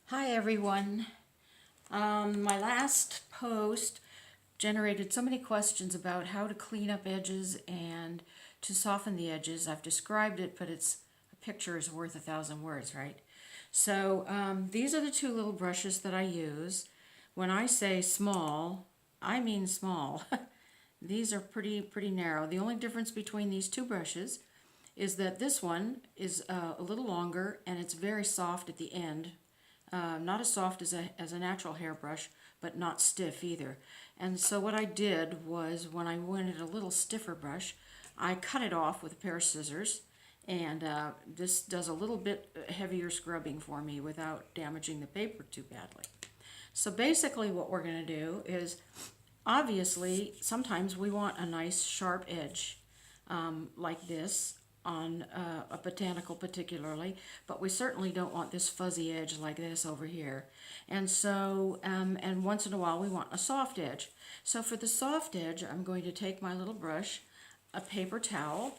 Hi everyone. My last post generated so many questions about how to clean up edges and to soften the edges. I've described it, but a picture is worth 1,000 words, right? So these are the two little brushes that I use. When I say small, I mean small. These are pretty narrow. The only difference between these two brushes is that this one is a little longer and it's very soft at the end. Not as soft as a natural hairbrush, but not stiff either. And so what I did was, when I wanted a little stiffer brush, I cut it off with a pair of scissors, and this does a little bit heavier scrubbing for me without damaging the paper too badly. So basically what we're going to do is, obviously, sometimes we want a nice sharp edge like this on a botanical particularly, but we certainly don't want this fuzzy edge like this over here. And so, and once in a while we want a soft edge. So for the soft edge, I'm going to take my little brush, a paper towel,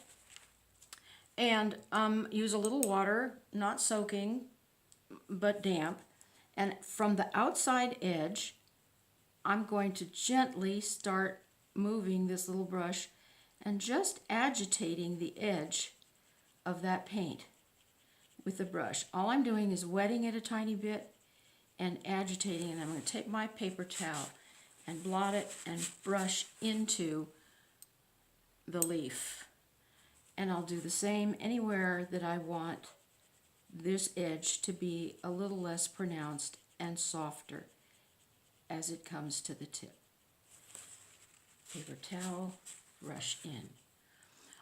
and use a little water, not soaking, but damp. And from the outside edge, I'm going to gently start moving this little brush and just agitating the edge of that paint with the brush. All I'm doing is wetting it a tiny bit and agitating, and I'm going to take my paper towel and blot it and brush into the leaf. And I'll do the same anywhere that I want this edge to be a little less pronounced and softer as it comes to the tip. Paper towel, brush in.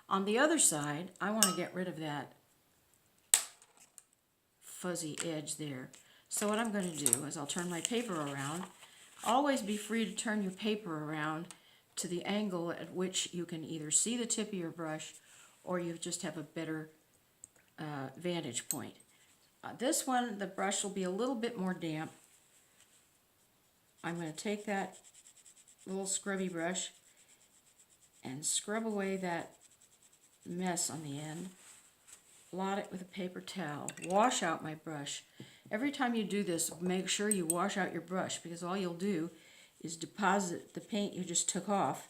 On the other side, I want to get rid of that fuzzy edge there. So what I'm going to do is I'll turn my paper around. Always be free to turn your paper around to the angle at which you can either see the tip of your brush or you just have a better vantage point. This one, the brush will be a little bit more damp. I'm going to take that little scrubby brush and scrub away that mess on the end, blot it with a paper towel, wash out my brush. Every time you do this, make sure you wash out your brush, because all you'll do is deposit the paint you just took off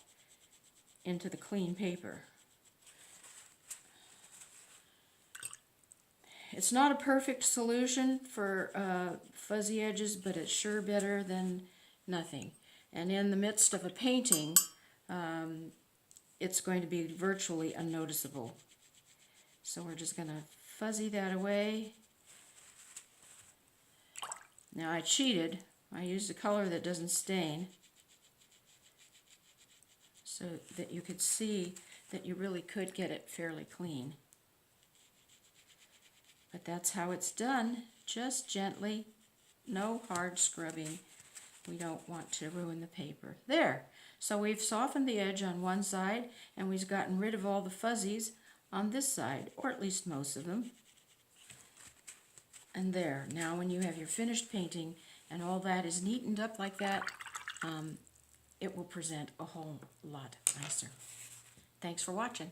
into the clean paper. It's not a perfect solution for fuzzy edges, but it's sure better than nothing. And in the midst of a painting, it's going to be virtually unnoticeable. So we're just going to fuzzy that away. Now I cheated. I used a color that doesn't stain so that you could see that you really could get it fairly clean. But that's how it's done, just gently, no hard scrubbing. We don't want to ruin the paper. There. So we've softened the edge on one side, and we've gotten rid of all the fuzzies on this side, or at least most of them. And there. Now when you have your finished painting and all that is neatened up like that, it will present a whole lot nicer. Thanks for watching.